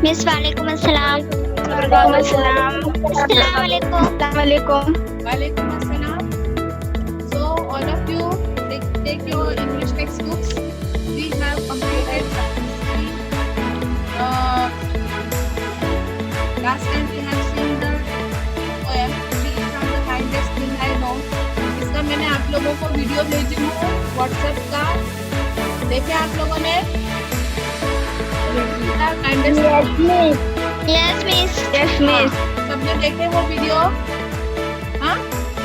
Miss वालेकुम अस्सलाम। वालेकुम अस्सलाम। अस्सलाम वालेकुम। Walaikum assalam. So all of you take your English textbooks. We have completed successfully. Last time we have seen the poem "Be from the kindest thing I know." इसका मैंने आप लोगों को वीडियो भेजी हूँ WhatsApp का, देखे आप लोगों ने? Yes miss. सबने देखे वो वीडियो? हाँ,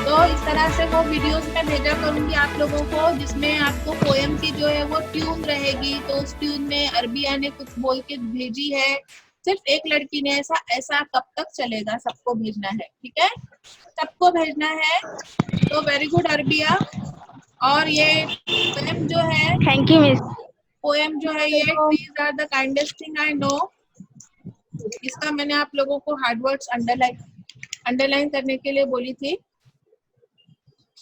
तो इस तरह से वो वीडियोस मैं भेजा करूंगी आप लोगों को, जिसमें आपको पोएम की जो है वो ट्यून रहेगी। तो उस ट्यून में अरबिया ने कुछ बोल के भेजी है, सिर्फ एक लड़की ने। ऐसा कब तक चलेगा? सबको भेजना है, ठीक है? सबको भेजना है। तो वेरी गुड अरबिया। और ये पोएम जो है, थैंक यू मिस। पोएम जो है ये "Trees are the kindest thing I know", इसका मैंने आप लोगों को हार्ड वर्ड्स अंडरलाइन करने के लिए बोली थी।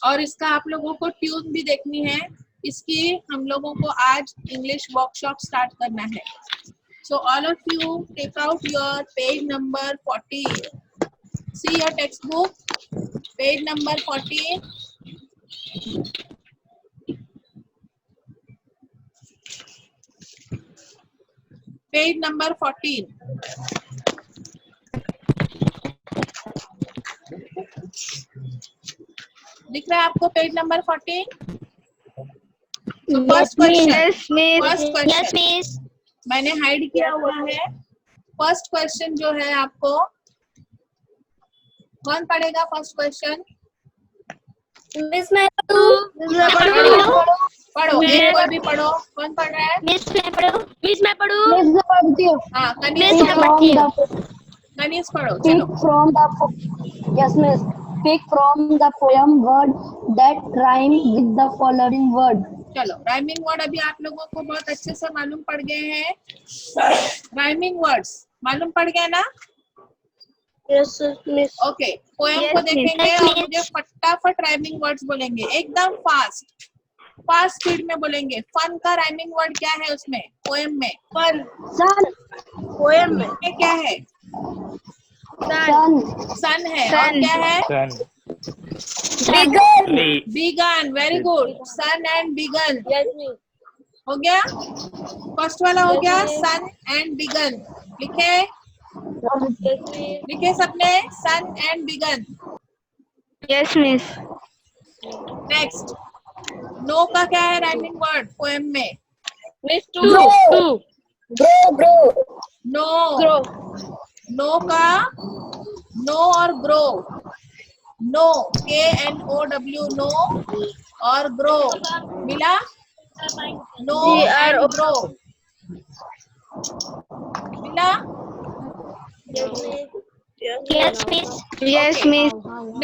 और इसका आप लोगों को ट्यून भी देखनी है। इसकी हम लोगों को आज इंग्लिश वर्कशॉप स्टार्ट करना है। So all of you take out your page number 14। See your textbook, page number 14। Page number 14। दिख रहा है आपको पेज नंबर 14? फर्स्ट क्वेश्चन मैंने हाइड किया हुआ है। फर्स्ट क्वेश्चन जो है आपको, कौन पढ़ेगा फर्स्ट क्वेश्चन? मिस मैं पढ़ो, एक कोई भी पढ़ो। कौन पढ़ रहा है? मिस मैं पढ़ूं। हाँ, कनीज पढ़ो, चलो। Pick from the poem word that rhyme with the following word. चलो, राइमिंग वर्ड अभी आप लोगों को बहुत अच्छे से मालूम पड़ गए हैं। राइमिंग वर्ड्स मालूम पड़ गया ना? Yes, miss. ओके, पोएम को देखेंगे और मुझे फटाफट राइमिंग वर्ड्स बोलेंगे, एकदम फास्ट स्पीड में बोलेंगे। फन का राइमिंग वर्ड क्या है उसमें, पोएम में? Fun. Sun. Poem में ये क्या है? सन है। और क्या है? Begun. Very good. Sun and begun हो गया। फर्स्ट वाला हो गया, सन एंड बिगन। लिखे सबने, sun and begin. Yes miss. Next, no का क्या है राइमिंग वर्ड पोएम में? Miss too. नो का नो और ग्रो। नो, KNOW, नो और ग्रो मिला। नो एंड ग्रो मिला। Yes miss.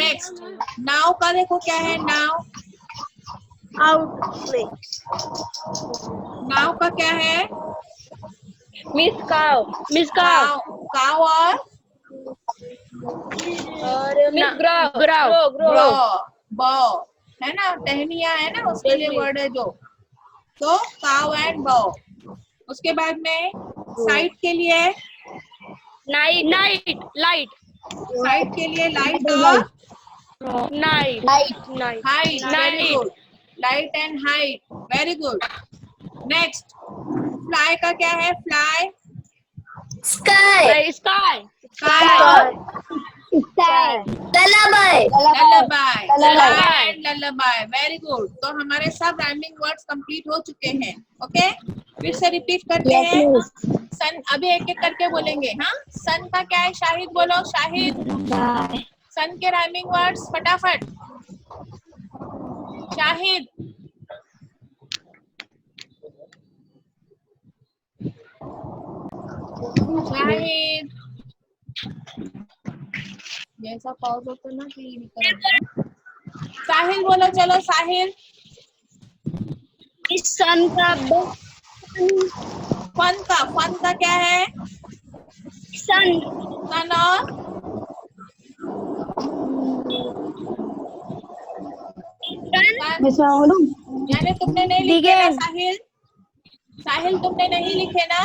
नेक्स्ट, नाउ का देखो क्या है? नाउ का क्या है? Miss cow. काउ और मिस ग्रो बो है ना, टहनिया है ना, उसके लिए वर्ड है जो। तो काउ एंड बो। उसके बाद में साइट के लिए लाइट साइट के लिए लाइट और night height. Very good. Light and height, very good. Next, fly का क्या है? Fly sky. Sky lullaby. Very good. तो हमारे सब राइमिंग वर्ड्स कंप्लीट हो चुके हैं। ओके, फिर से रिपीट करते हैं। सन, अभी एक एक करके बोलेंगे। हाँ, सन का क्या है? शाहिद बोलो। शाहिद, सन के राइमिंग वर्ड्स फटाफट। शाहिद। जैसा पॉज होता ना कि साहिल बोलो। चलो साहिल। सन का फन का क्या है? सन और यानी तुमने नहीं लिखे ना साहिल? तुमने नहीं लिखे ना?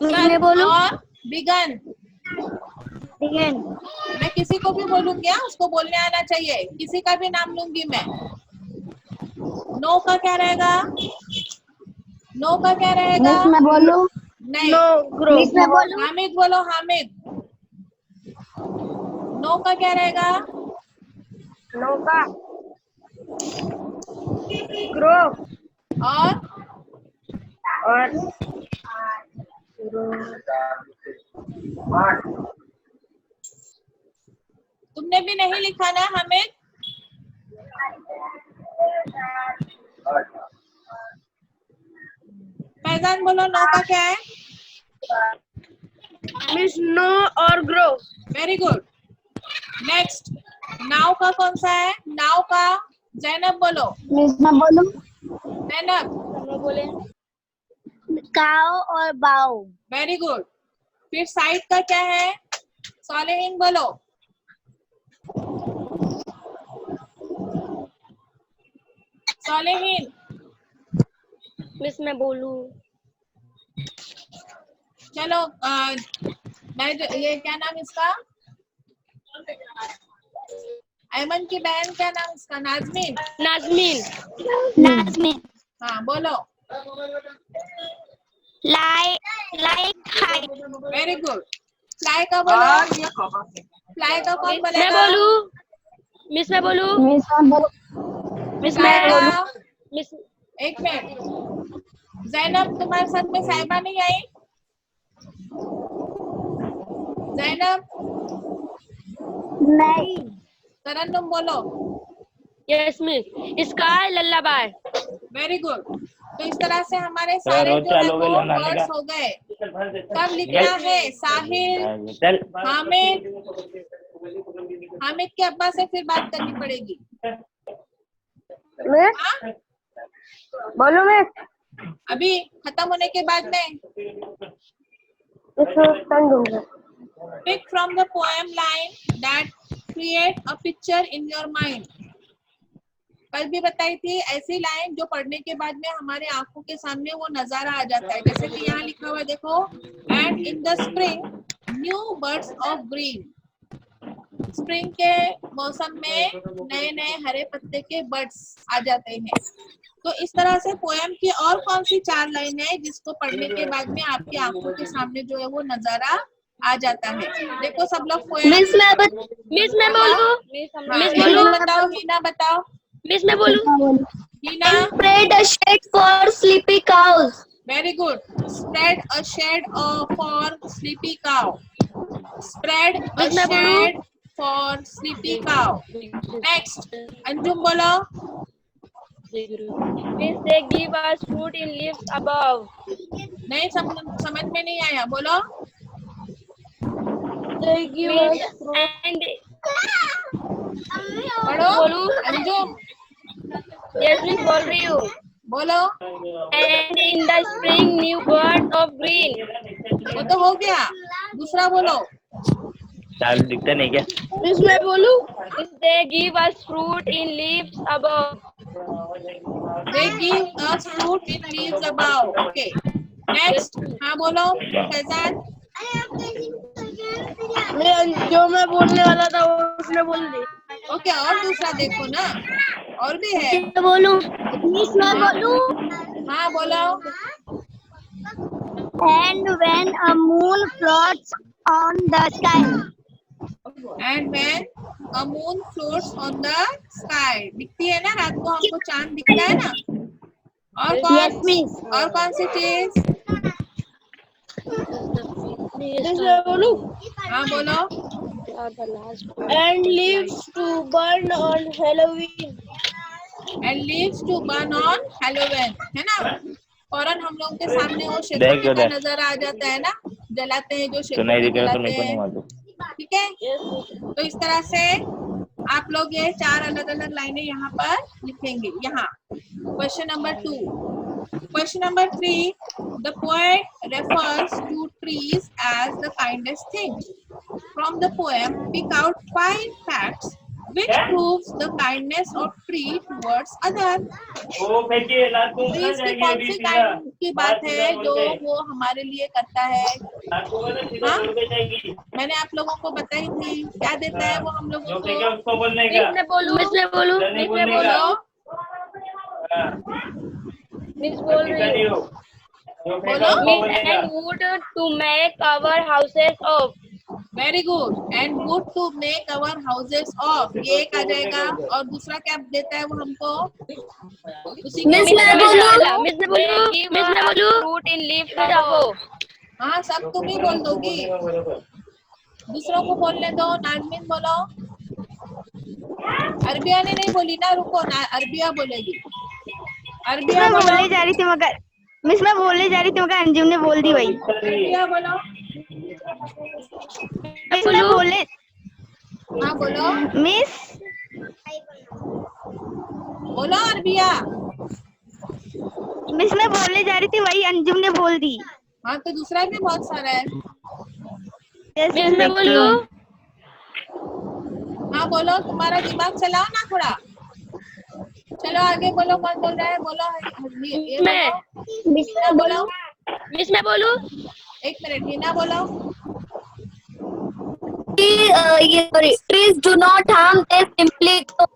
मैं बोलूं? और बिगन। बिगिन। मैं किसी को भी बोलूं क्या? उसको बोलने आना चाहिए। किसी का भी नाम लूंगी मैं। नो का क्या रहेगा? नो का क्या रहेगा? मिस मैं बोलूं? नहीं। grow. मिस मैं बोलूं? हामिद बोलो, हामिद। नो का क्या रहेगा? No का grow. और और तुमने भी नहीं लिखा ना हामिद? फैजान बोलो, नो का क्या है? miss no और grow. Very good. नेक्स्ट, नाव का कौन सा है? नाव का जैनब बोलो। मिस मैं बोलूं? जैनब। बोले काओ और बाओ। Very good. फिर साइड का क्या है? सालेहीन बोलो। सालेहीन। मिस मैं बोलूं चलो ये क्या नाम इसका? ऐमन की बहन, क्या नाम इसका? नाजमीन। नाजमीन नाज़मीन। हाँ बोलो। Like high. Very good. Fly का बोलो। फ्लाई का कौन मैं बोलेगा? बोलूं मिस मैं बोलूं मिस मैं बोलूं? मिस फ्लाई मैं का मिस एक मिनट। जैनब, तुम्हारे साथ में साहिबा नहीं आई? जैनब। नहीं। तरन्नुम बोलो। Yes miss sky lullaby. Very good. तो इस तरह से हमारे सारे जो है वो वर्ड्स हो गए। कब लिखना है? साहिल, हामिद। हामिद के अब्बा से फिर बात करनी पड़ेगी। हाँ? बोलो मिस अभी खत्म होने के बाद में pick from the poem line that create a picture in your mind. कल भी बताई थी ऐसी लाइन जो पढ़ने के बाद में हमारे आंखों के सामने वो नजारा आ जाता है। जैसे कि यहाँ लिखा हुआ है, देखो। And in the spring new birds of green. Spring के मौसम में नए नए हरे पत्ते के बर्ड्स आ जाते हैं। तो इस तरह से पोएम की और कौन सी 4 लाइन है जिसको पढ़ने के बाद में आपकी आंखों के सामने जो है वो नजारा आ जाता है? देखो सब लोग पोएम। मिस मैं मिस मैं बोलूं हाँ, मिस बोलूं बताओ। हीना बताओ। मिस मैं बोलूं Heena. spread a shade for sleepy cows. Very good. Spread a shade for sleepy cow. Spread a miss मैं बोलूं shade for sleepy cow. Next, Anjum बोलो। Miss they give us fruit in leaves above. नहीं समझ में नहीं आया, बोलो। They give us fruit and पढ़ो बोलूं अंजुम। yes मिस बोल रही हूँ. बोलो। And in the spring new birds of green. वो तो हो गया। दूसरा बोलो। चालू दिखता नहीं क्या? मिस मैं बोलूं miss they give us fruit in leaves above. They give us fruit in leaves above. Okay. Next, हाँ बोलो फैजान। जो मैं बोलने वाला था वो उसने बोल दी. ओके, और दूसरा देखो ना, और भी है। मैं बोलूं? मिस मैं बोलूं? हाँ बोलो। And when a moon floats on the sky. And when a moon floats on the sky. दिखती है ना, रात को हमको चांद दिखता है ना। और Yes, miss. और कौन सी चीज? मिस मैं बोलूं हाँ बोलो। and leaves to burn on Halloween. And leaves to burn on Halloween, है ना। फौरन हम लोगों के सामने वो देख शेकोने का उधर। नजारा आ जाता है ना, जलाते हैं जो तो नहीं शेकोने दिख रहा तो जलाते मेरे को नहीं हैं। मालूम। ठीक है। तो इस तरह से आप लोग ये 4 अलग अलग लाइनें यहाँ पर लिखेंगे। यहाँ question number 2। Question number 3. The poet refers to trees as the kindest thing. From the poem, pick out 5 facts which proves the kindness of tree towards other. वो फेंकिए लात को उठा ट्रीज की जाएगी कौन अभी सी सीधा काइंड की बात है सीधा जो बोल के वो हमारे लिए करता है? लात को बोले सीधा हाँ? बोल के जाएगी मैंने आप लोगों को बताई थी क्या देता है वो हम जो लोगों फेंके को। उसको बोलने का मिस मैं बोलूं इधर नहीं बोलने का हाँ, मिस बोल सीधा रही नहीं हूँ हो जो फेंका बोलो। उसको मिस बोलने एंड का wood to make our houses of very good. And wood to make our houses of, ये एक आ जाएगा। और दूसरा क्या देता है वो हमको? उसी के मिस मैं बोलूं? मिस मैं बोलूं फ्रूट इन लीव्स अबव हाँ, सब तुम ही बोल दोगी, दूसरों को बोलने दो। नाजमीन बोलो। अरबिया ने नहीं बोली ना, रुको ना, अरबिया बोलेगी। अरबिया मैं बोलो। बोलने जा रही थी मगर मिस मैं बोलने जा रही थी मगर अंजुम ने बोल दी वही। अरबिया बोलो। मिस मैं बोले हाँ बोलो, मिस बोलो अरबिया। मिस मैं बोलने जा रही थी वही अंजुम ने बोल दी। हाँ, तो दूसरा भी बहुत सारा है। मिस मैं बोलूं? हाँ बोलो, तुम्हारा दिमाग चलाओ ना थोड़ा। चलो आगे बोलो, कौन बोल रहा है? बोलो ये मैं। बोलो। हीना बोलो। मिस मैं बोलूं एक मिनट, हीना बोलो। trees do not harm, they simply grow.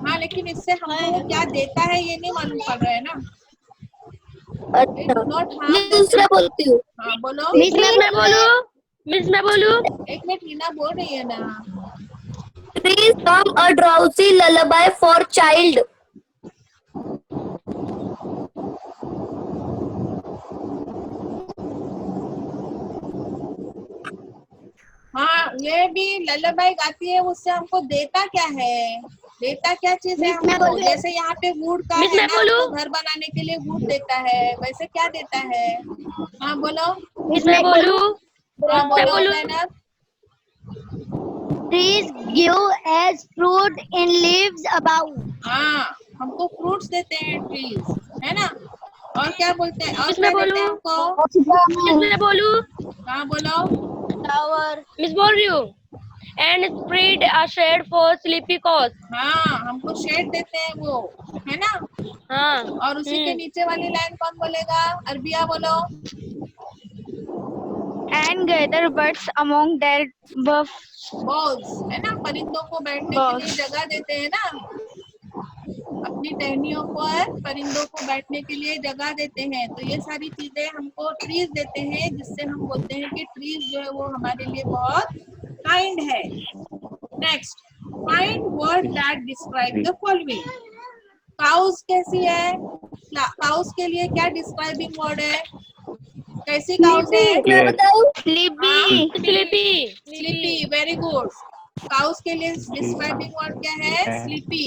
हाँ, लेकिन इससे हमको वो क्या देता है ये नहीं मालूम पड़ रहा है ना। They do not harm, मैं दूसरा बोलती हूँ। हाँ बोलो। मिस मैं बोलूं एक मिनट, हीना बोल रही है ना। Trees hum a drowsy lullaby for child. हाँ, ये भी लल्लाबाई गाती है, उससे हमको देता क्या है? देता क्या चीज है हमको? जैसे यहाँ पे वुड का मिस है मैं ना, बोलूं? तो घर बनाने के लिए वुड देता है, वैसे क्या देता है? हाँ बोलो। मिस मैं बोलूं हाँ मैं बोलो बोलूं? Zainab. Trees give as fruit in leaves above. हाँ, हमको फ्रूट्स देते हैं ट्रीज, है ना? और क्या बोलते हैं? और मिस क्या मैं देते हैं बोलूं हमको? मिस मैं बोलूं हाँ बोलो। मिस बोल रही हूँ and spread a shade for sleepy cows हाँ, हमको शेड देते हैं वो, है ना? हाँ और उसी के नीचे वाली लाइन कौन बोलेगा? अरबिया बोलो। And gather birds among their buffs. Balls, है ना? परिंदों को बैठने के लिए जगह देते हैं ना, अपनी टहनियों पर परिंदों को बैठने के लिए जगह देते हैं। तो ये सारी चीजें हमको ट्रीज देते हैं, जिससे हम बोलते हैं कि ट्रीज जो है वो हमारे लिए बहुत काइंड है। Next, find word that describe the following. Cows कैसी है? काउस के लिए क्या डिस्क्राइबिंग वर्ड है? कैसी काउस है? मैं बताऊँ? Sleepy. Sleepy, very good. Cows के लिए डिस्क्राइबिंग वर्ड क्या है? स्लीपी।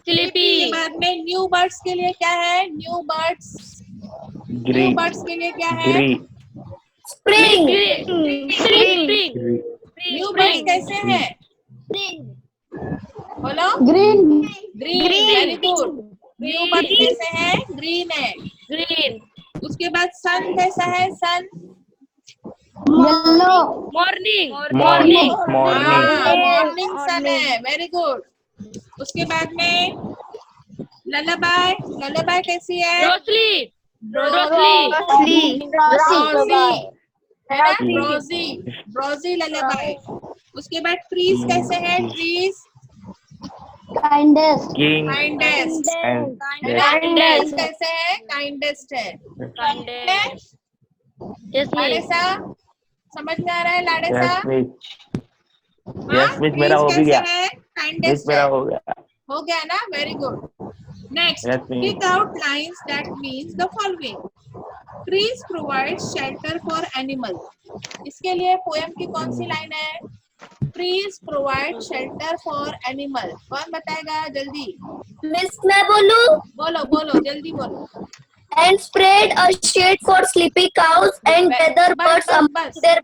स्लीपी के बाद में न्यू बर्ड्स के लिए क्या है? New birds. न्यू बर्ड्स के लिए क्या है? Spring. न्यू बर्ड्स कैसे हैं? बोलो। Green. Green, very good. New birds कैसे हैं? ग्रीन है। ग्रीन उसके बाद सन कैसा है? सन Yellow. मॉर्निंग मॉर्निंग सन है, वेरी गुड। उसके बाद में लल्लाबाई, लल्लाबाई कैसी है? Rosalie Sleep. ब्रोजी, है ना? ब्रोजी लल्लाबाई। उसके बाद ट्रीज कैसे हैं? Trees Kindest. काइंडेस्ट, है ना? ट्रीज कैसे है? काइंडेस्ट है। यस लाडेसा, समझ में आ रहा है लाडेसा? यस मिस मेरा हो भी गया काइंडेस्ट मेरा है। हो गया हो गया ना? Very good. Next, Yes, miss. pick out lines that means the following. Trees provide shelter for animal. इसके लिए पोएम की कौन सी लाइन है? Trees provide shelter for animal. कौन बताएगा जल्दी? Miss मैं बोलूँ? बोलो बोलो, जल्दी बोलो। And spread a shade for sleepy cows and gather birds among their.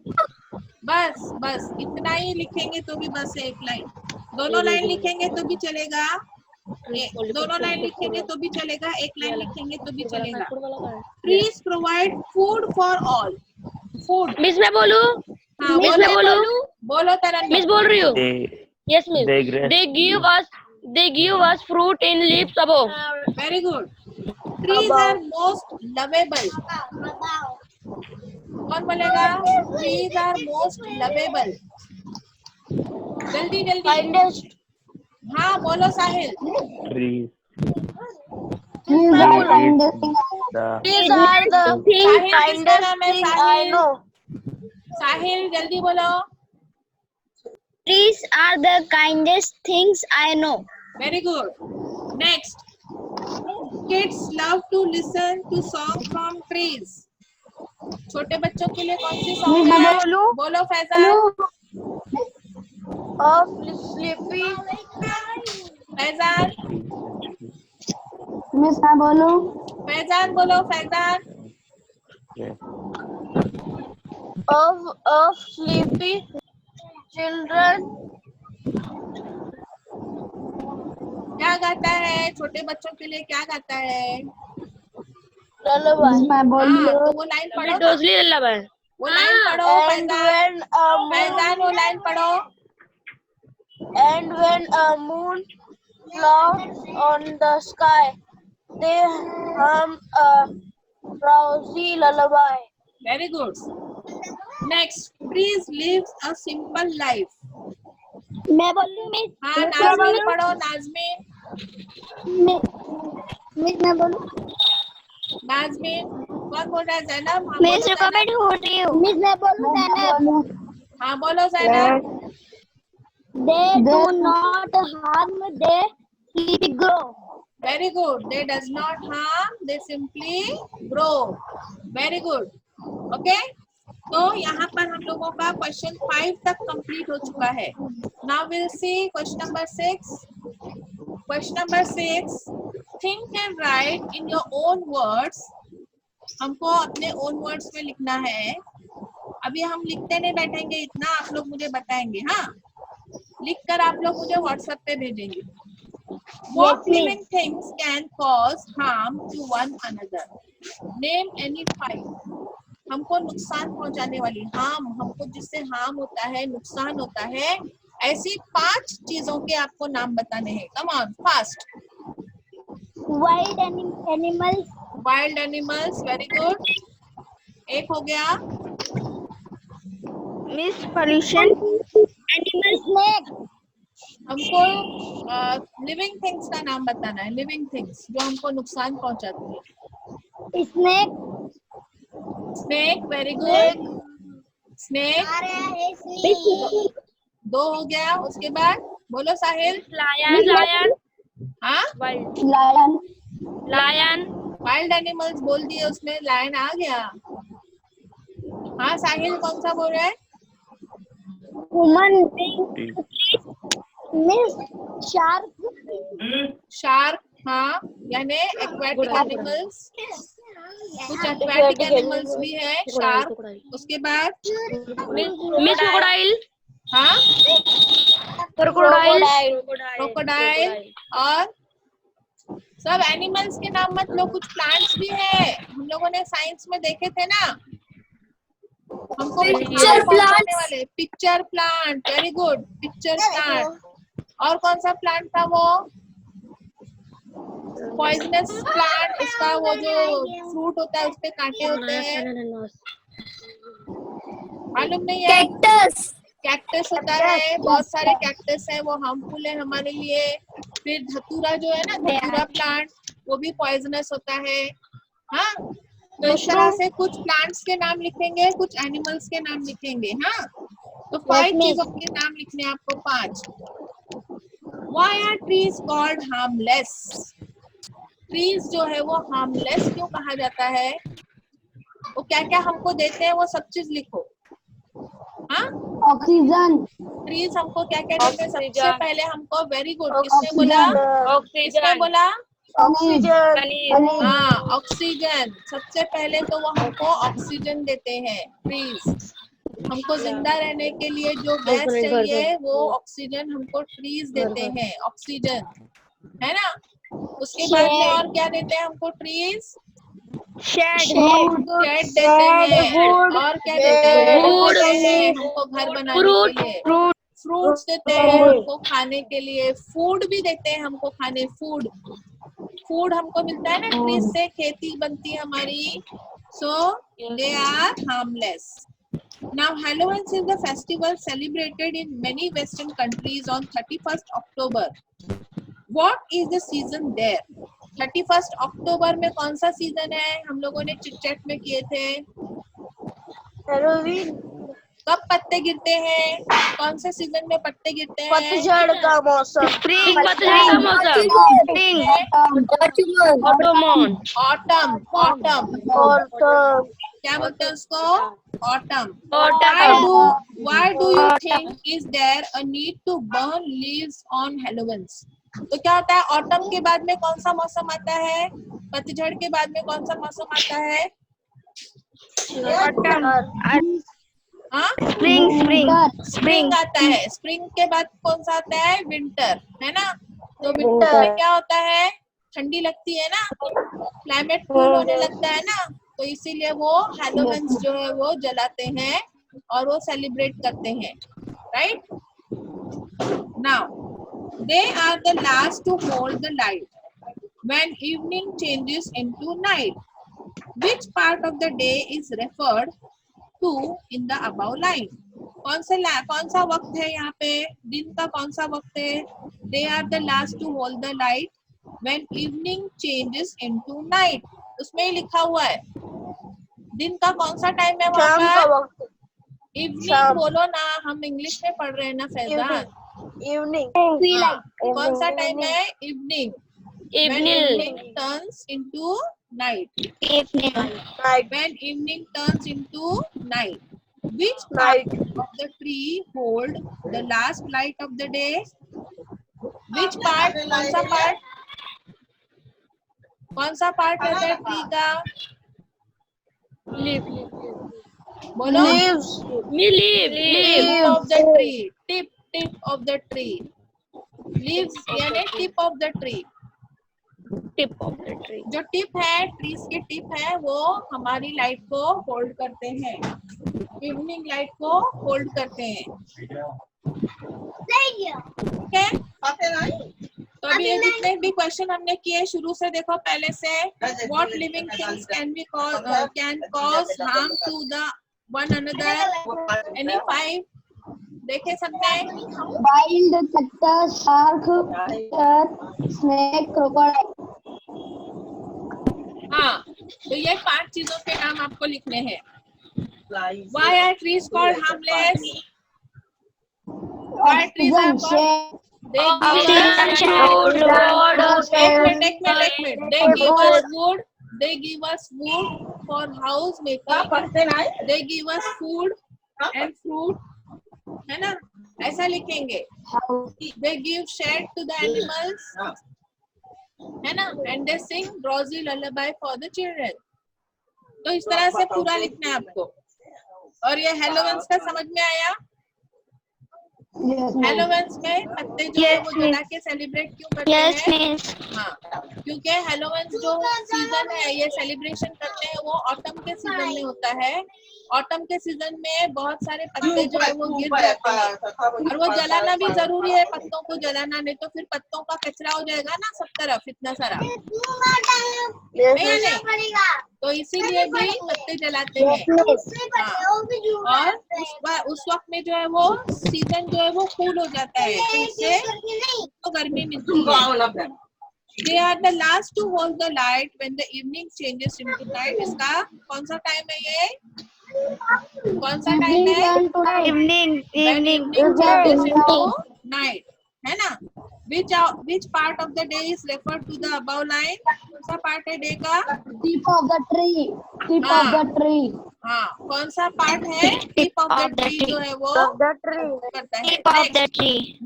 बस इतना ही लिखेंगे तो भी बस एक लाइन। दोनों लाइन लिखेंगे तो भी चलेगा, दोनों लाइन लिखेंगे तो भी चलेगा, एक लाइन लिखेंगे तो भी चलेगा। Trees provide food for all. Food. Miss मैं बोलूं हाँ मिस मैं बोलूं बोलो तरन। मिस बोल रही हूँ Yes, miss. They grace. They give us fruit in leaves above. Very good. Trees are most lovable. कौन बोलेगा? Trees are most lovable. जल्दी जल्दी. Kindest. हाँ बोलो साहिल. Trees. Trees They are eat kindest. the These are the साहिल किसका kindest नाम है? thing I Sahil. know. साहिल जल्दी बोलो. Trees are the kindest things I know. Very good. Next. Kids love to listen to song from trees. छोटे बच्चों के लिए कौन सी सॉन्ग मैं है? बोलूं? बोलो Faizan. Of sleepy. Faizan. Miss मैं बोलूं? फैजान बोलो फैजान. Of sleepy children. क्या गाता है? छोटे बच्चों के लिए क्या गाता है? Lullaby. मैं हाँ बोलूं? तो वो लाइन पढ़ो ना. Dosli lullaby. वो लाइन पढ़ो And Faizan. when a moon, Faizan वो लाइन पढ़ो. and when a moon clouds on the sky, they hum a drowsy lullaby. Very good. Next. Trees lives a simple life. मैं बोलूं मिस? हाँ नाज़मीन पढ़ो नाज़मीन. मिस मैं बोलूं? नाज़मीन कौन बोल रहा है? ज़ैनब. हाँ मिस बोलो रुको मैं ज़ैनब. ढूंढ रही हूँ. मिस मैं बोलूं ज़ैनब? हाँ बोलो Zainab. They do not harm, they simply grow. Very good. They does not harm. They simply grow. Very good. Okay. तो यहाँ पर हम लोगों का क्वेश्चन 5 तक कंप्लीट हो चुका है. Now we'll see question number 6. Question number 6. Think and write in your own words. हमको अपने own words में लिखना है. अभी हम लिखते नहीं बैठेंगे इतना, आप लोग मुझे बताएंगे. हाँ लिखकर आप लोग मुझे व्हाट्सएप पे भेजेंगे. What living things can cause harm to one another? Name any 5. हमको नुकसान पहुंचाने वाली, हार्म, हमको जिससे हार्म होता है, नुकसान होता है, ऐसी 5 चीजों के आपको नाम बताने हैं. Come on fast. Wild animals. Wild animals. Very good. एक हो गया. Miss pollution. Animal. Snake. हमको लिविंग थिंग्स का नाम बताना है. लिविंग थिंग्स जो हमको नुकसान पहुंचाती है. Snake. Snake. Very good. Snake. 2 हो गया. उसके बाद बोलो साहिल. Lion. हाँ Lion. Lion. वाइल्ड एनिमल्स बोल दिए उसने. लायन आ गया. हाँ साहिल कौन सा बोल रहा है? Human being. Miss shark. Shark. हाँ यानी एक्वेटिक एनिमल्स. कुछ एक्वेटिक एनिमल्स भी है. शार्क. उसके बाद Miss crocodile. हाँ क्रोकोडाइल. और सब एनिमल्स के नाम मत लो. कुछ प्लांट्स भी है. हम लोगों ने साइंस में देखे थे ना. हमको Picture plants. वाले pitcher plant. Very good. Pitcher plant. और कौन सा प्लांट था वो? Poisonous plant. उसका वो जो फ्रूट होता है उसपे कांटे होते हैं. मालूम नहीं है? Cactus. कैक्टस होता है. बहुत सारे कैक्टस है, वो हार्मफुल है हमारे लिए. फिर धतूरा जो है ना, धतूरा प्लांट, वो भी पॉइजनस होता है. हाँ तो इस तरह से कुछ प्लांट्स के नाम लिखेंगे, कुछ एनिमल्स के नाम लिखेंगे. हाँ तो 5 चीजों के नाम लिखने आपको. 5. Why are trees called harmless? Trees जो है वो हार्मलेस क्यों कहा जाता है? वो क्या क्या हमको देते हैं वो सब चीज लिखो. हाँ Oxygen. ट्रीज हमको क्या क्या देते हैं? सबसे पहले हमको. Very good. किसने बोला? किसने बोला? Oxygen. हाँ ऑक्सीजन. सबसे पहले तो वो हमको ऑक्सीजन देते हैं. ट्रीज हमको जिंदा रहने के लिए जो गैस चाहिए वो ऑक्सीजन हमको ट्रीज देते हैं. ऑक्सीजन है ना. उसके बाद में और क्या देते हैं हमको ट्रीज? शेड देते हैं. और क्या देते हैं? हमको घर बनाने के लिए. फ्रूट्स देते हैं हमको खाने के लिए, फूड भी देते हैं हमको खाने, फूड फूड हमको मिलता है ना ट्रीज से, खेती बनती है हमारी, so they are harmless. Now Halloween is the festival celebrated in many Western countries on 31st October. What is the season there? 31st October में कौन सा सीजन है? हम लोगों ने चिट चैट में किए थे. Halloween. कब पत्ते गिरते हैं? कौन से सीजन में पत्ते गिरते हैं? पतझड़ का मौसम. स्प्रिंग पतझड़ का मौसम. ऑटोमन. ऑटम. ऑटम. Autumn. क्या बोलते हैं उसको? Autumn. Autumn. Why do you think is there a need to burn leaves on Halloween? तो क्या होता है? ऑटम के बाद में कौन सा मौसम आता है? पतझड़ के बाद में कौन सा मौसम आता है? हाँ, स्प्रिंग आता है. स्प्रिंग के बाद कौन सा आता है? विंटर, है ना. तो विंटर में क्या होता है? ठंडी लगती है ना, क्लाइमेट कूल होने लगता है ना, तो इसीलिए वो हैलोवीन जो है वो जलाते हैं और वो सेलिब्रेट करते हैं. Right. Now they are the last to hold the light when evening changes into night. Which part of the day is referred to in the above line? कौन सा वक्त है यहाँ पे? दिन का कौन सा वक्त है? They are the last to hold the light when evening changes into night. उसमें ही लिखा हुआ है. दिन का कौन सा टाइम है वहाँ पर? इवनिंग बोलो ना, हम इंग्लिश में पढ़ रहे हैं ना फैजान. Evening. कौन सा टाइम है? Evening. When evening turns into night. When evening turns into night. Which part of the tree hold the last light of the day? Which part? कौन सा part? कौन सा part रहता है ट्री का? बोलो. Tip of the tree. Tip of the tree. Leaves यानी tip of the tree. जो टिप है, ट्रीज की टिप है, वो हमारी लाइट को होल्ड करते हैं, इवनिंग लाइट को होल्ड करते हैं. ठीक है. तो अभी ये जितने भी क्वेश्चन हमने किए शुरू से देखो पहले से. What living things can cause harm to the one another? Any 5 देखे सबने? Wild cactus, shark, snake, crocodile. हाँ, तो ये 5 चीजों के नाम आपको लिखने हैं. Why are trees called harmless? Why trees are called? They give us wood. They give us wood for house making. They give us food and fruit. है ना? ऐसा लिखेंगे. They give shade to the animals. है ना? And they sing drowsy lullaby for the children. तो इस तरह से पूरा लिखना है आपको. और ये हेलोवीन का समझ में आया? हेलोवीन में पत्ते जो है वो जला के सेलिब्रेट क्यों करते हैं? हाँ, क्योंकि हेलोवीन जो सीजन है ये सेलिब्रेशन करते हैं वो ऑटम के सीजन में होता है. ऑटम के सीजन में बहुत सारे पत्ते जो है वो गिर जाते हैं और वो जलाना भी जरूरी है. पत्तों को जलाना, नहीं तो फिर पत्तों का कचरा हो जाएगा ना सब तरफ, इतना सारा. नहीं, तो इसीलिए भी पत्ते जलाते हैं. और उस वक्त में जो है वो सीजन जो है वो कूल हो जाता है, तो इससे तो गर्मी मिलती है. They are the last to hold the light when the evening changes into night. इसका कौन सा टाइम है ये? कौन सा टाइम है? Evening. changes into night, है ना? Which part of the day is referred to the above line? कौन सा पार्ट है डे का? Tip of the tree. Tip of the tree. हाँ, कौन सा पार्ट है? टिप ऑफ द ट्री जो है वो करता है.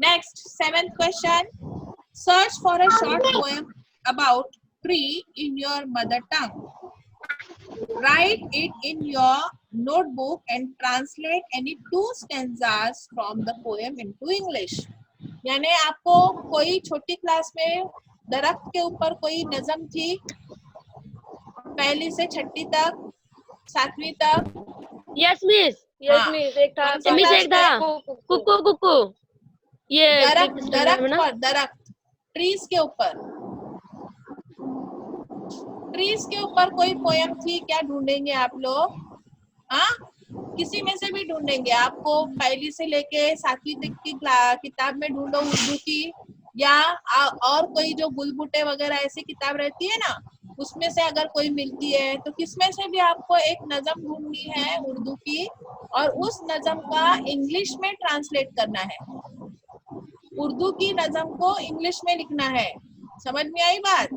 Next 7th question. Search for a short poem about tree in your mother tongue. Write it in your notebook and translate any 2 stanzas from the poem into English. यानी आपको कोई छोटी class में दरख्त के ऊपर कोई नज़म थी, 1ली से 6ठी तक, 7वीं तक. Yes miss. एक था कुकू. ये दरख्त, fifth दरख्त में ना? पर, दरख्त, ट्रीज के ऊपर, ट्रीज के ऊपर कोई पोयम थी क्या ढूंढेंगे आप लोग? हाँ, किसी में से भी ढूंढेंगे। आपको पहली से लेके 7वीं तक की किताब में ढूंढो उर्दू की, या और कोई जो बुलबुटे वगैरह ऐसी किताब रहती है ना, उसमें से अगर कोई मिलती है तो किसमें से भी आपको एक नज़म ढूंढनी है उर्दू की, और उस नज़म का इंग्लिश में ट्रांसलेट करना है। उर्दू की नज़म को इंग्लिश में लिखना है। समझ में आई बात?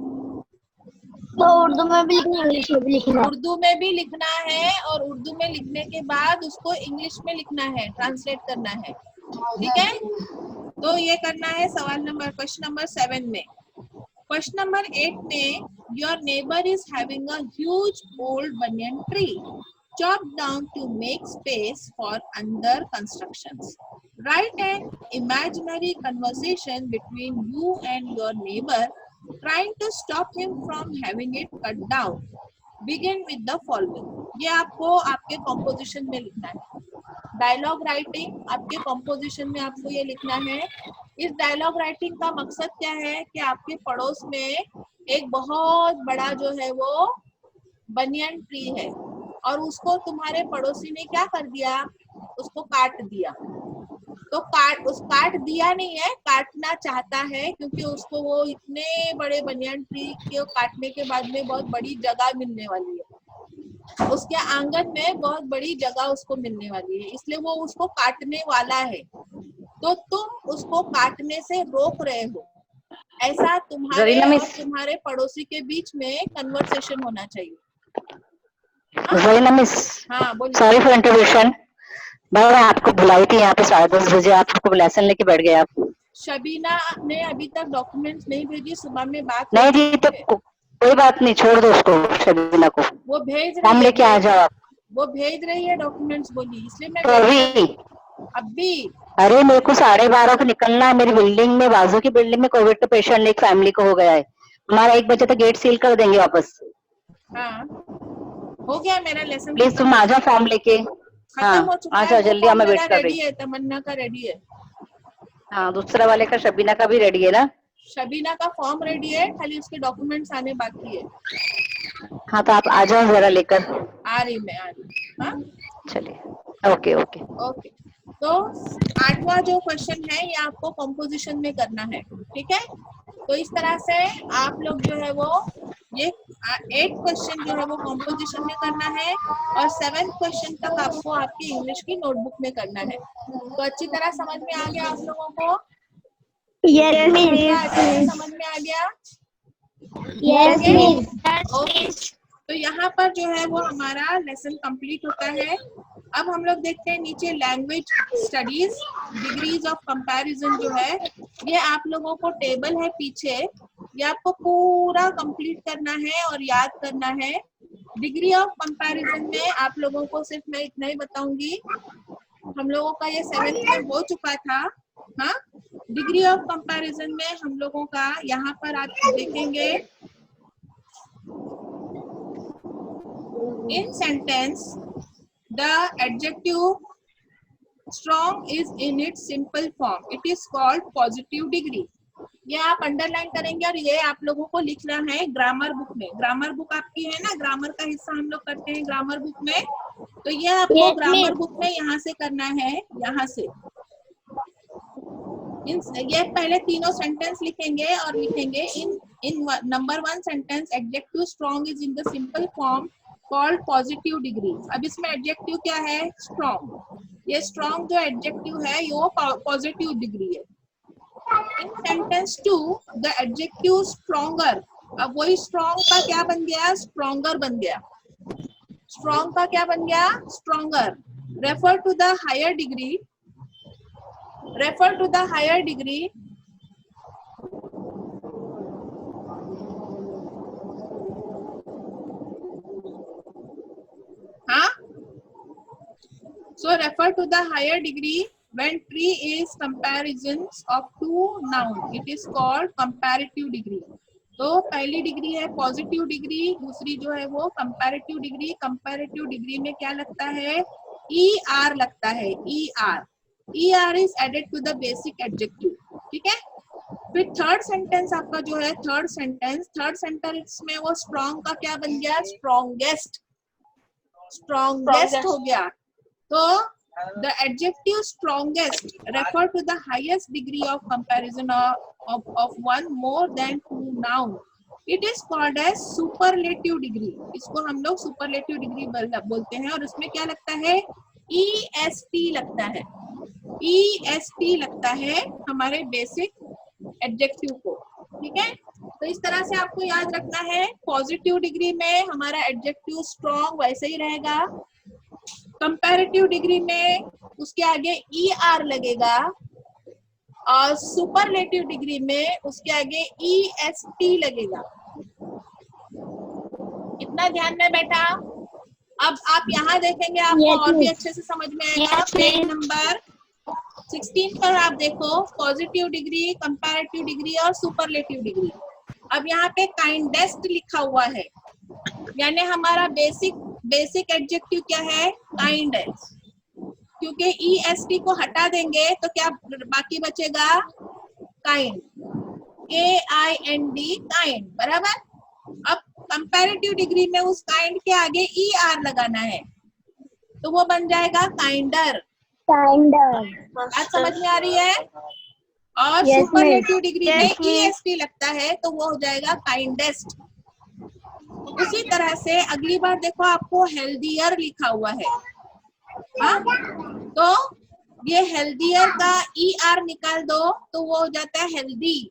तो उर्दू में भी लिखना, इंग्लिश में भी लिखना। उर्दू में भी लिखना है, और उर्दू में लिखने के बाद उसको इंग्लिश में लिखना है, ट्रांसलेट करना है। ठीक है, तो ये करना है क्वेश्चन नंबर 7 में। क्वेश्चन नंबर 8 में, your neighbour is having a huge old banyan tree chopped down to make space for under constructions. Write an imaginary conversation between you and your neighbor trying to stop him from having it cut down. Begin with the following. ये आपको आपके composition में लिखना है। Dialogue writing आपके composition में आपको ये लिखना है। इस डायलॉग राइटिंग का मकसद क्या है कि आपके पड़ोस में एक बहुत बड़ा जो है वो बनियन ट्री है, और उसको तुम्हारे पड़ोसी ने क्या कर दिया, उसको काट दिया। तो काट दिया नहीं है, काटना चाहता है, क्योंकि उसको वो इतने बड़े बनियन ट्री को काटने के बाद में बहुत बड़ी जगह मिलने वाली है, उसके आंगन में बहुत बड़ी जगह उसको मिलने वाली है, इसलिए वो उसको काटने वाला है। तो तुम उसको काटने से रोक रहे हो। ऐसा तुम्हारे और तुम्हारे पड़ोसी के बीच में कन्वर्सेशन होना चाहिए। ज़रीना मिस, हाँ बोलिए। सॉरी फॉर इंटरप्शन, मैं आपको बुलाई थी यहाँ पे 10:30 बजे, आप लेसन लेके बैठ गए आप। शबीना ने अभी तक डॉक्यूमेंट्स नहीं भेजी, सुबह में बात नहीं जी, तो कोई बात नहीं, छोड़ दो उसको, शबीना को। वो भेज फॉर्म रही लेके आ जाओ आप। वो भेज रही है डॉक्यूमेंट्स, बोली, इसलिए मैं तो अभी अरे मेरे को 12:30 को निकलना है। मेरी बिल्डिंग में, बाजू की बिल्डिंग में कोविड का पेशेंट एक फैमिली को हो गया है। हमारा 1 बजे तक गेट सील कर देंगे वापस। हाँ, हो गया मेरा लेसन। प्लीज तुम आ जाओ फॉर्म लेके। खत्म हो चुका आ है। जाओ जल्दी, मैं वेट कर रही है, तमन्ना का रेडी है। हाँ, दूसरा वाले का, शबीना का भी रेडी है ना? शबीना का फॉर्म रेडी है, खाली उसके डॉक्यूमेंट्स आने बाकी है। हाँ, तो आप आ जाओ जरा लेकर। आ रही मैं, आ रही। हाँ चलिए, ओके ओके ओके। तो 8वां जो क्वेश्चन है ये आपको कंपोजिशन में करना है, ठीक है। तो इस तरह से आप लोग जो है वो ये 8 क्वेश्चन जो है वो कंपोजिशन में करना है, और 7th क्वेश्चन तक आपको आपकी इंग्लिश की नोटबुक में करना है। तो अच्छी तरह समझ में आ गया आप लोगों को? यस मिस, समझ में आ गया? Yes miss. ओके, तो यहाँ पर जो है वो हमारा लेसन कंप्लीट होता है। अब हम लोग देखते हैं नीचे language studies degrees of comparison जो है, ये आप लोगों को टेबल है पीछे, ये आपको पूरा कंप्लीट करना है और याद करना है। डिग्री ऑफ कंपैरिजन में आप लोगों को सिर्फ मैं इतना ही बताऊंगी, हम लोगों का ये 7th में हो चुका था। हाँ, डिग्री ऑफ कंपैरिजन में हम लोगों का यहाँ पर आप देखेंगे, in sentence the adjective strong is in its simple form, it is called positive degree। ये आप अंडरलाइन करेंगे, और ये आप लोगों को लिखना है ग्रामर बुक में। ग्रामर बुक आपकी है ना, ग्रामर का हिस्सा हम लोग करते हैं ग्रामर बुक में, तो ये आपको ग्रामर बुक में यहाँ से करना है, यहाँ से ये पहले तीनों सेंटेंस लिखेंगे और लिखेंगे in number 1 sentence adjective strong is in the simple form called positive degree. अब इसमें एडजेक्टिव क्या है? स्ट्रॉन्ग। ये स्ट्रॉन्ग जो एडजेक्टिव है ये पॉजिटिव डिग्री है। इन सेंटेंस 2 द एडजेक्टिव स्ट्रॉन्गर, अब वही स्ट्रॉन्ग का क्या बन गया? स्ट्रॉन्गर बन गया। स्ट्रॉन्ग का क्या बन गया? Stronger. Refer to the higher degree, refer to the higher degree, हाँ, so refer to the higher degree when tree is comparisons of two noun, it is called comparative degree। तो पहली degree है positive degree, दूसरी जो है वो comparative degree. Comparative degree में क्या लगता है? ER लगता है, ER। ER is added to the basic adjective. ठीक है, फिर थर्ड सेंटेंस आपका जो है, थर्ड सेंटेंस में वो स्ट्रॉन्ग का क्या बन गया, स्ट्रॉन्गेस्ट हो गया। तो the adjective strongest refer to the highest degree of comparison of one more than two noun. It is called as superlative degree. इसको हम लोग superlative degree बोलते हैं, और उसमें क्या लगता है, EST लगता है, EST लगता है हमारे बेसिक एडजेक्टिव को। ठीक है, तो इस तरह से आपको याद रखना है। पॉजिटिव डिग्री में हमारा एडजेक्टिव स्ट्रॉन्ग वैसे ही रहेगा, कंपैरेटिव डिग्री में उसके आगे ER लगेगा, और सुपरलेटिव डिग्री में उसके आगे EST लगेगा। इतना ध्यान में बैठा। अब आप यहाँ देखेंगे, आपको और भी अच्छे से समझ में आएगा। पेज नंबर 16 पर आप देखो, पॉजिटिव डिग्री, कंपैरेटिव डिग्री और सुपरलेटिव डिग्री। अब यहाँ पे काइंडेस्ट लिखा हुआ है, यानी हमारा बेसिक एडजेक्टिव क्या है, काइंड है। क्योंकि EST को हटा देंगे तो क्या बाकी बचेगा, काइंड, KIND, काइंड, बराबर। अब कंपैरेटिव डिग्री में उस काइंड के आगे ER लगाना है, तो वो बन जाएगा काइंडर। बात समझ में आ रही है। और सुपरलेटिव डिग्री में EST लगता है, तो वो हो जाएगा काइंडेस्ट। उसी तरह से अगली बार देखो, आपको हेल्दियर लिखा हुआ है, हाँ, तो ये हेल्दियर का ER निकाल दो तो वो हो जाता है हेल्दी।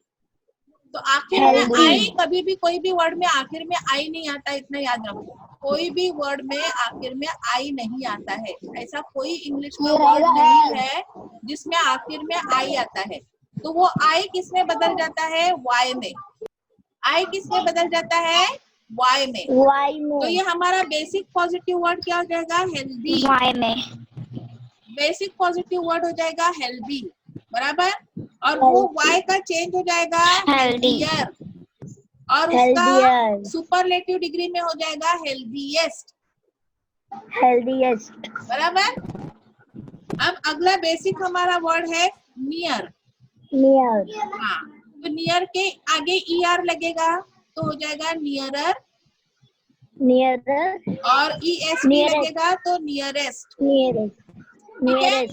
तो आखिर में आई, कभी भी कोई भी वर्ड में आखिर में आई नहीं आता, इतना याद रखो। कोई भी वर्ड में आखिर में आई नहीं आता है, ऐसा कोई इंग्लिश में वर्ड नहीं है जिसमें आखिर में आई आता है। तो वो आई किस में बदल जाता है, वाई में। आई किस में बदल जाता है, वाई में। तो ये हमारा बेसिक पॉजिटिव वर्ड क्या हो जाएगा, हेल्दी। बेसिक पॉजिटिव वर्ड हो जाएगा हेल्दी, बराबर। और वो वाई का चेंज हो जाएगा हेल्दियर, और उसका सुपरलेटिव डिग्री में हो जाएगा हेल्दीएस्ट, बराबर। अब अगला बेसिक हमारा वर्ड है नियर। हाँ, तो नियर के आगे ER लगेगा तो हो जाएगा नियरर, और EST लगेगा तो नियरेस्ट। ठीक है।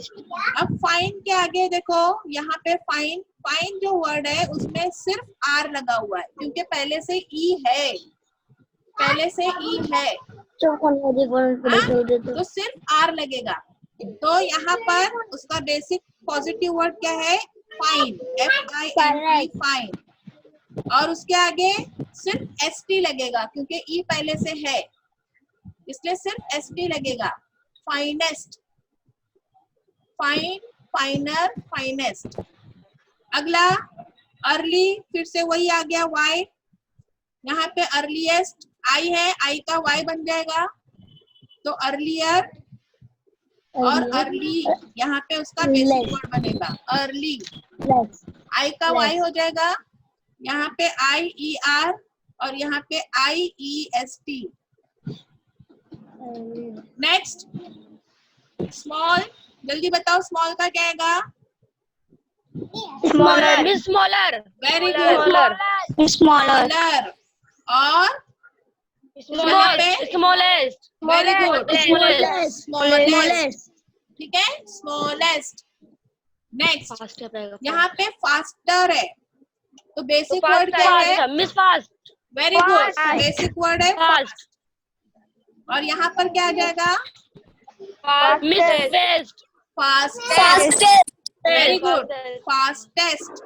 अब फाइन के आगे देखो, यहाँ पे फाइन जो वर्ड है उसमें सिर्फ R लगा हुआ है, क्योंकि पहले से E है, तो सिर्फ R लगेगा। तो यहाँ पर उसका बेसिक पॉजिटिव वर्ड क्या है, फाइन, FINE, फाइन। और उसके आगे सिर्फ ST लगेगा, क्योंकि E पहले से है, इसलिए सिर्फ ST लगेगा। Finest, fine, फाइनर, finest. अगला अर्ली, फिर से वही आ गया वाई। यहाँ पे अर्लीएस्ट आई है, आई का वाई बन जाएगा, तो अर्लियर और अर्ली, यहाँ पे उसका बेसिक वर्ड बनेगा अर्ली। आई का वाई हो जाएगा, यहाँ पे IER और यहाँ पे IEST। नेक्स्ट स्मॉल, जल्दी बताओ स्मॉल का क्या आएगा, स्मॉलर। Very good, smaller. और स्मॉलेस्ट। Very good, smallest. ठीक है, स्मॉलेस्ट। नेक्स्ट यहाँ पे फास्टर है, तो बेसिक वर्ड क्या है, miss fast. Very good, basic word है फास्ट। और यहाँ पर क्या आ जाएगा, fastest. Very good, fastest.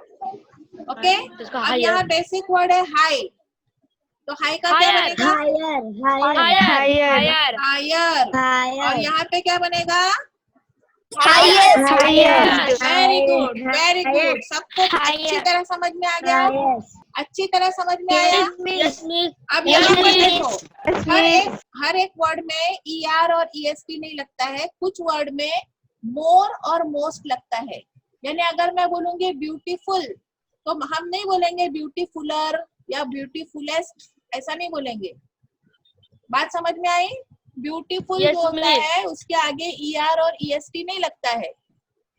Okay, अब यहाँ बेसिक वर्ड है हाई, तो हाई का क्या बनेगा, हायर। और यहाँ पे क्या बनेगा, वेरी गुड, वेरी गुड। सबको अच्छी तरह समझ में आ गया, अच्छी तरह समझ में आया। अब यहाँ पर देखो, हर एक वर्ड में ER और EST नहीं लगता है, कुछ वर्ड में मोर और मोस्ट लगता है। यानी अगर मैं बोलूंगी ब्यूटीफुल, तो हम नहीं बोलेंगे ब्यूटीफुलर या ब्यूटीफुलेस्ट, ऐसा नहीं बोलेंगे। बात समझ में आई। ब्यूटीफुल जो होता है उसके आगे ER और EST नहीं लगता है,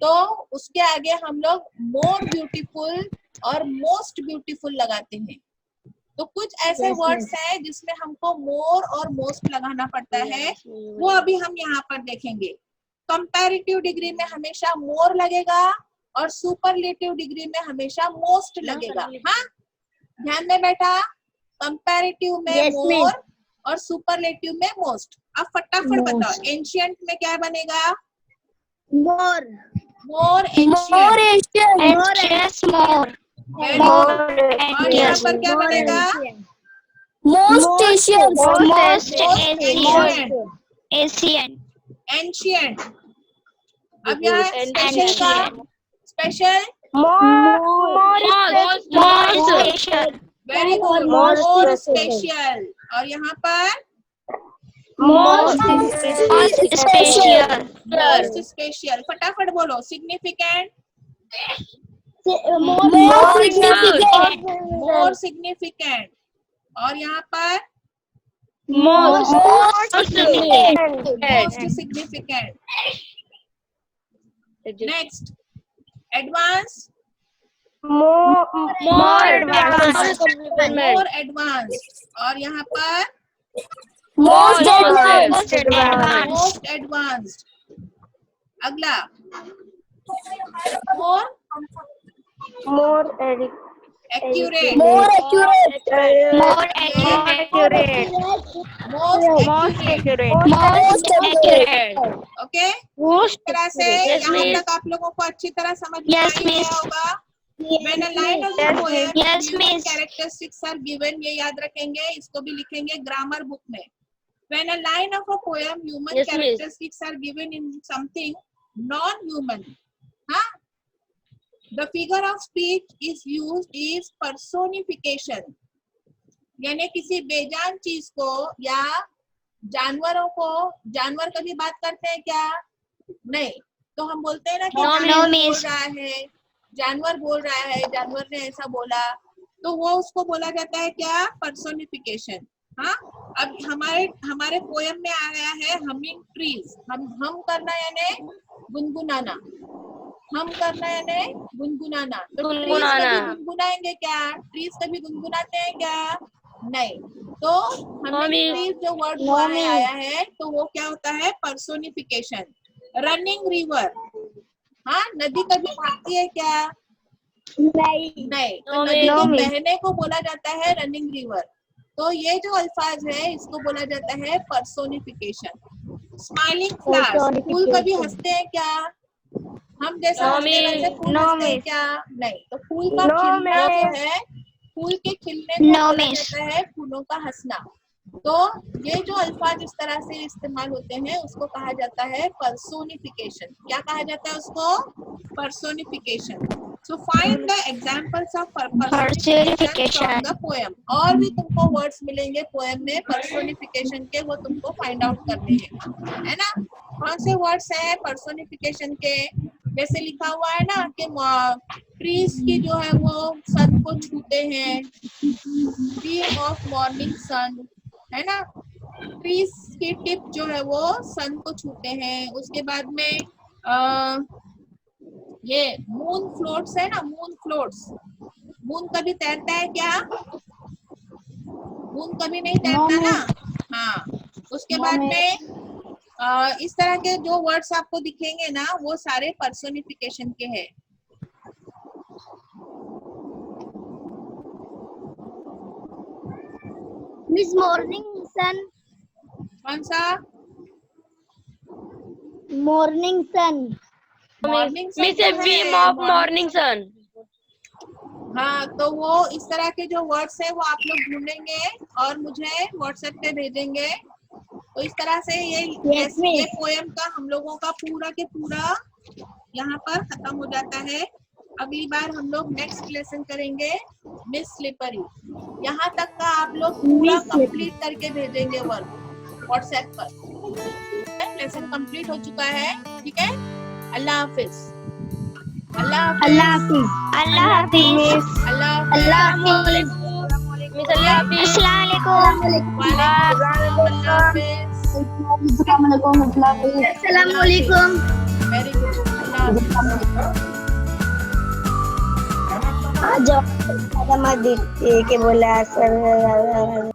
तो उसके आगे हम लोग मोर ब्यूटीफुल और मोस्ट ब्यूटीफुल लगाते हैं। तो कुछ ऐसे वर्ड्स हैं जिसमें हमको मोर और मोस्ट लगाना पड़ता है, वो अभी हम यहाँ पर देखेंगे। कंपैरेटिव डिग्री में हमेशा मोर लगेगा और सुपरलेटिव डिग्री में हमेशा मोस्ट लगेगा। हाँ, ध्यान में बैठा। कंपैरेटिव में मोर और सुपरलेटिव में मोस्ट। अब फटाफट बताओ, एंशिएंट में क्या बनेगा? More. मोर एंशिएंट। more very good. और यहाँ पर क्या बनेगा? most ancient Asian. एंशिएंट। अब यहाँ स्पेशल का special very good, more special. और यहाँ पर Most मोस्ट स्पेशल। फटाफट बोलो। Significant, more significant. और यहाँ पर most significant. Next, advance, more advance. और यहाँ पर मोस्ट एडवांस्ड। अगला, more accurate, most accurate. Okay, इस तरह से यहाँ तक आप लोगों को अच्छी तरह समझ में आ ही गया होगा। When a line of the poem human characteristics are given, ये याद रखेंगे, इसको भी लिखेंगे ग्रामर बुक में। When a line of a poem human characteristics are given in something non-human, हाँ, the figure of speech is used is personification, यानी किसी बेजान चीज को या जानवरों को, जानवर कभी बात करते हैं क्या? नहीं। तो हम बोलते हैं ना कि जानवर बोल रहा है, जानवर बोल रहा है, जानवर ने ऐसा बोला, तो वो उसको बोला जाता है क्या? पर्सोनिफिकेशन। हाँ, अब हमारे पोएम में आ गया है हमिंग ट्रीज। हम करना यानी गुनगुनाना, हम करना यानी गुनगुनाना। तो ट्रीज कभी गुनगुनाएंगे क्या? ट्रीज कभी गुनगुनाते हैं क्या? नहीं। तो हमिंग ट्रीज जो वर्ड आया है, तो वो क्या होता है? पर्सोनिफिकेशन। रनिंग रिवर, हाँ, नदी कभी भागती है क्या? नहीं। तो नदी के बहने को बोला जाता है रनिंग रिवर। तो ये जो अल्फाज है, इसको बोला जाता है पर्सोनिफिकेशन। स्माइलिंग फ्लावर्स, फूल कभी हंसते हैं क्या? हम जैसा हंसते हैं वैसे फूल हंसते हैं क्या? नहीं। तो फूल का खिलना जो है, फूल के खिलने को बोला जाता है फूलों का हंसना। तो ये जो अल्फाज इस तरह से इस्तेमाल होते हैं, उसको कहा जाता है पर्सोनिफिकेशन। क्या कहा जाता है उसको? Personification. So find the examples of personification from the poem. और भी तुमको वर्ड्स मिलेंगे पोएम में पर्सोनिफिकेशन के, वो तुमको फाइंड आउट करने हैं, है ना? कौन से वर्ड्स हैं पर्सोनिफिकेशन के? जैसे लिखा हुआ है ना कि ट्रीज की जो है वो सन को छूते हैं, बीम ऑफ मॉर्निंग सन, है ना? ट्रीज की टिप जो है वो सन को छूते हैं। उसके बाद में ये मून फ्लोट्स है ना, मून फ्लोट्स। मून कभी तैरता है क्या? मून कभी नहीं तैरता ना। हाँ। उसके बाद में इस तरह के जो वर्ड्स आपको दिखेंगे ना, वो सारे पर्सोनिफिकेशन के हैं। Miss Morning Sun. कौन सा? Morning Sun. Morning sun. Miss a beam of morning sun. हाँ, तो वो इस तरह के जो वर्ड्स है वो आप लोग ढूंढेंगे और मुझे व्हाट्सएप पे भेजेंगे। तो इस तरह से ये पोएम का हम लोगों का पूरा के पूरा यहाँ पर खत्म हो जाता है। अगली बार हम लोग नेक्स्ट लेसन करेंगे मिस स्लिपरी। यहाँ तक का आप लोग पूरा कंप्लीट करके भेजेंगे वर्क व्हाट्सएप पर। लेसन कंप्लीट हो चुका है, ठीक है? अल्लाह हाफिज। अल्लाह हाफिज। अल्लाह हाफिज। अल्लाह हाफिज। Miss Allah Hafiz. Assalamualaikum. Very good. जब मत के बोला सर